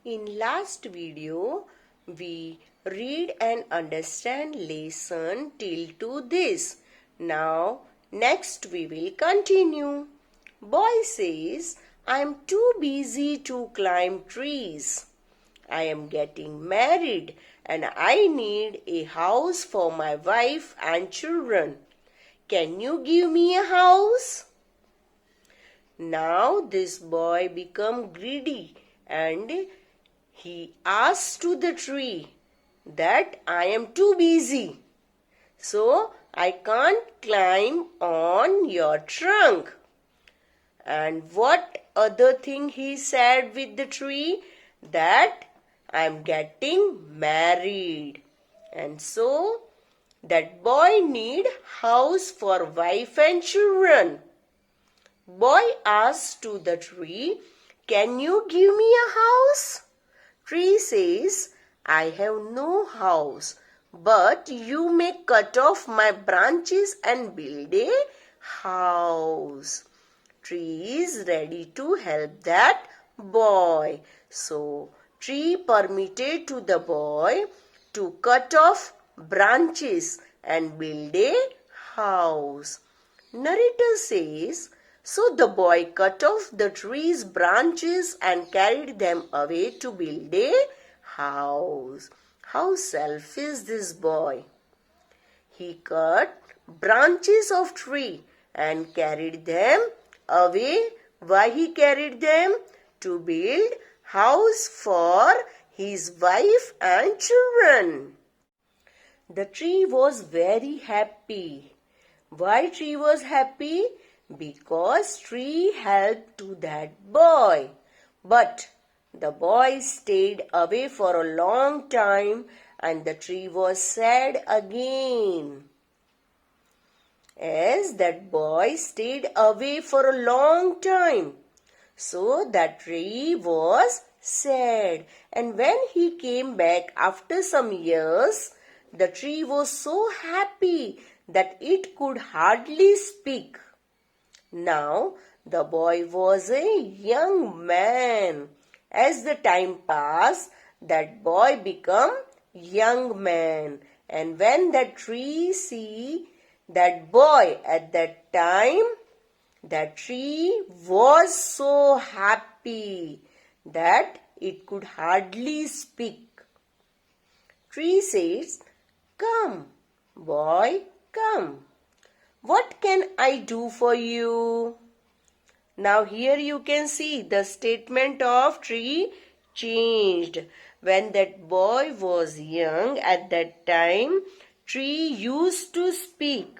In last video, we read and understand lesson till to this. Now, next we will continue. Boy says, I am too busy to climb trees. I am getting married and I need a house for my wife and children. Can you give me a house? Now this boy become greedy and he asks to the tree that I am too busy, so I can't climb on your trunk. And what other thing he said with the tree? That I am getting married. And so that boy need house for wife and children. Boy asks to the tree, can you give me a house? Tree says, I have no house, but you may cut off my branches and build a house. Tree is ready to help that boy. So, tree permitted to the boy to cut off branches and build a house. Narrator says, so the boy cut off the tree's branches and carried them away to build a house. How selfish this boy. He cut branches of tree and carried them away. Why he carried them? To build house for his wife and children. The tree was very happy. Why tree was happy? Because tree helped to that boy. But the boy stayed away for a long time and the tree was sad again. As that boy stayed away for a long time, so that tree was sad. And when he came back after some years, the tree was so happy that it could hardly speak. Now, the boy was a young man. As the time passed, that boy became young man. And when that tree see that boy at that time, that tree was so happy that it could hardly speak. Tree says, come, boy, come. What can I do for you? Now here you can see the statement of tree changed. When that boy was young at that time, tree used to speak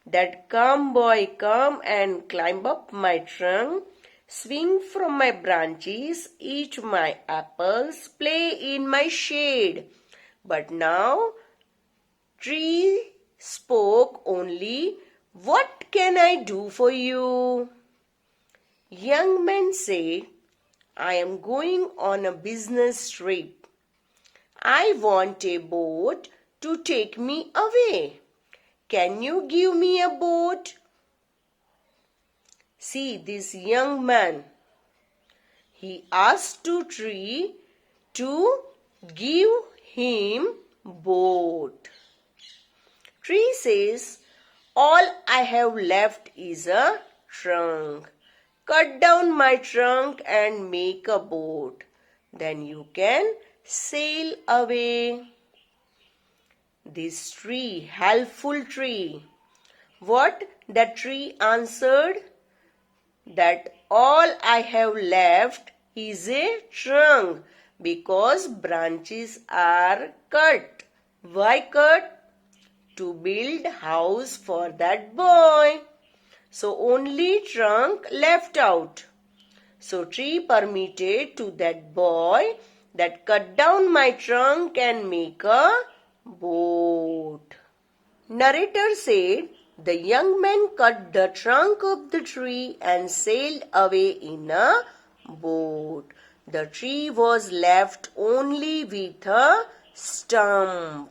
that come boy, come and climb up my trunk, swing from my branches, eat my apples, play in my shade. But now tree spoke only, what can I do for you? Young man said, I am going on a business trip. I want a boat to take me away. Can you give me a boat? See this young man. He asked to tree to give him boat. Tree says, all I have left is a trunk. Cut down my trunk and make a boat. Then you can sail away. This tree, helpful tree. What the tree answered? That all I have left is a trunk because branches are cut. Why cut? To build house for that boy. So only trunk left out. So tree permitted to that boy that cut down my trunk and make a boat. Narrator said, the young man cut the trunk of the tree and sailed away in a boat. The tree was left only with a stump.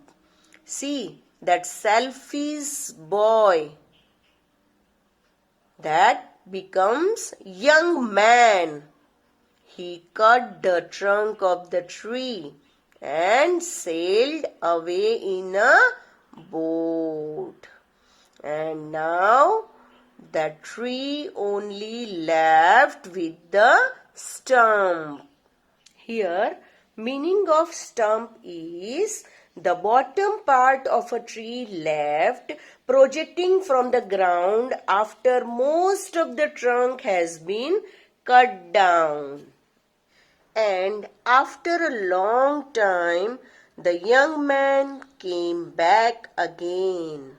See, that selfish boy that becomes young man. he cut the trunk of the tree and sailed away in a boat. And now the tree only left with the stump. Here, meaning of stump is the bottom part of a tree left projecting from the ground after most of the trunk has been cut down. And after a long time, the young man came back again.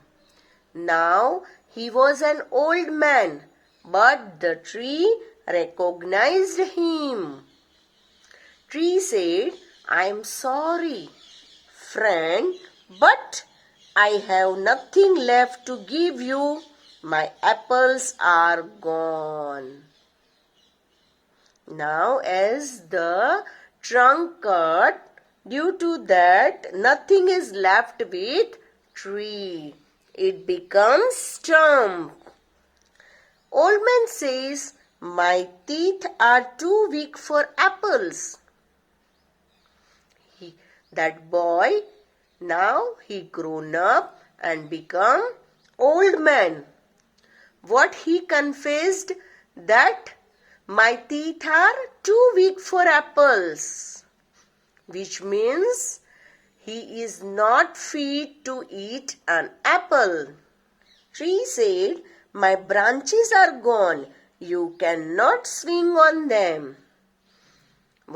Now he was an old man, but the tree recognized him. Tree said, "I am sorry, friend, but I have nothing left to give you. My apples are gone." Now as the trunk cut, due to that nothing is left with tree. It becomes stump. Old man says, "My teeth are too weak for apples." That boy, now he grown up and become old man. What he confessed? That my teeth are too weak for apples, which means he is not fit to eat an apple. Tree said, "My branches are gone. You cannot swing on them."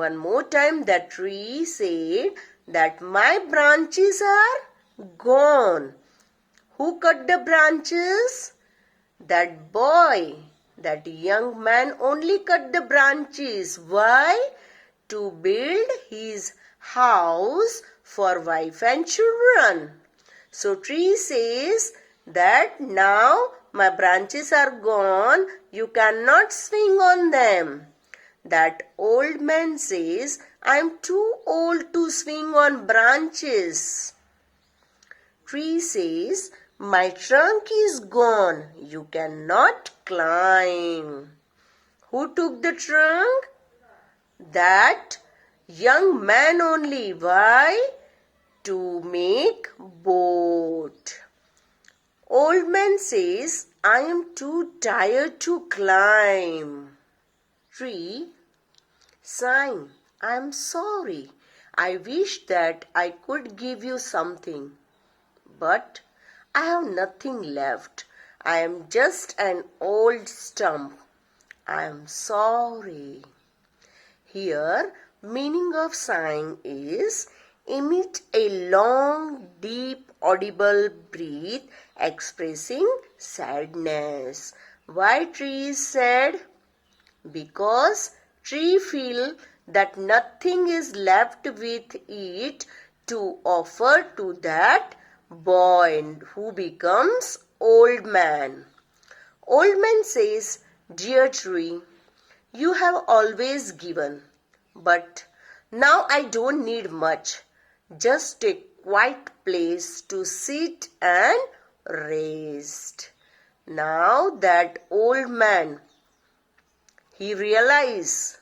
One more time the tree said that my branches are gone. Who cut the branches? That boy, that young man only cut the branches. Why? To build his house for wife and children. So tree says that now my branches are gone. You cannot swing on them. That old man says, "I am too old to swing on branches." Tree says, "My trunk is gone. You cannot climb." Who took the trunk? That young man only. Why? To make boat. Old man says, "I am too tired to climb." Tree sighing, "I am sorry. I wish that I could give you something, but I have nothing left. I am just an old stump. I am sorry." Here, meaning of sighing is emit a long, deep, audible breath expressing sadness. Why tree is sad? Because tree feel that nothing is left with it to offer to that boy who becomes old man. Old man says, "Dear tree, you have always given, but now I don't need much. Just a quiet place to sit and rest." Now that old man, he realized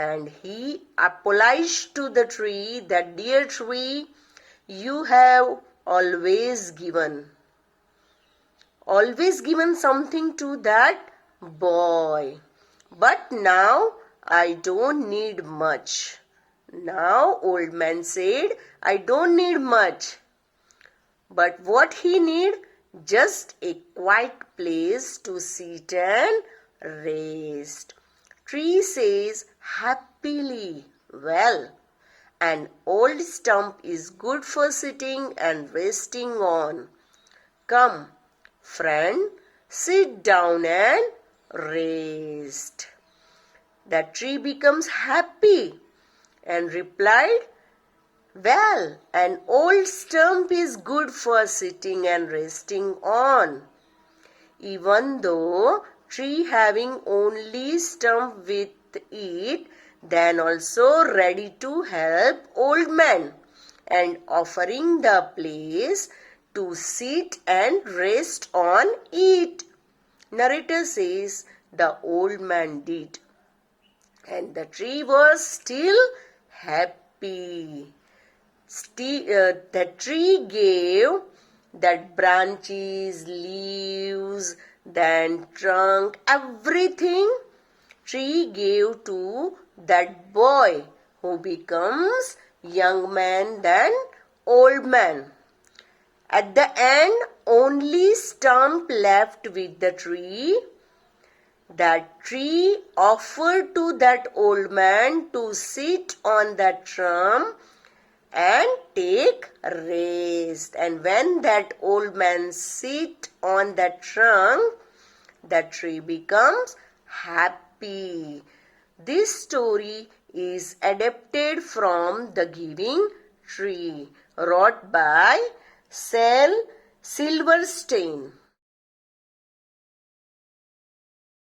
and he apologized to the tree that, "Dear tree, you have always given something to that boy. But now I don't need much." Now old man said, "I don't need much." But what he need? Just a quiet place to sit and rest. Tree says happily, "Well, an old stump is good for sitting and resting on. Come, friend, sit down and rest." The tree becomes happy and replied, "Well, an old stump is good for sitting and resting on." Even though tree having only stump with it, then also ready to help old man and offering the place to sit and rest on it. Narrator says the old man did and the tree was still happy. The tree gave that branches, leaves, then trunk, everything tree gave to that boy who becomes young man then old man. At the end, only stump left with the tree. That tree offered to that old man to sit on that trunk and take rest. And when that old man sit on that trunk, the tree becomes happy. This story is adapted from The Giving Tree, wrote by Silverstein.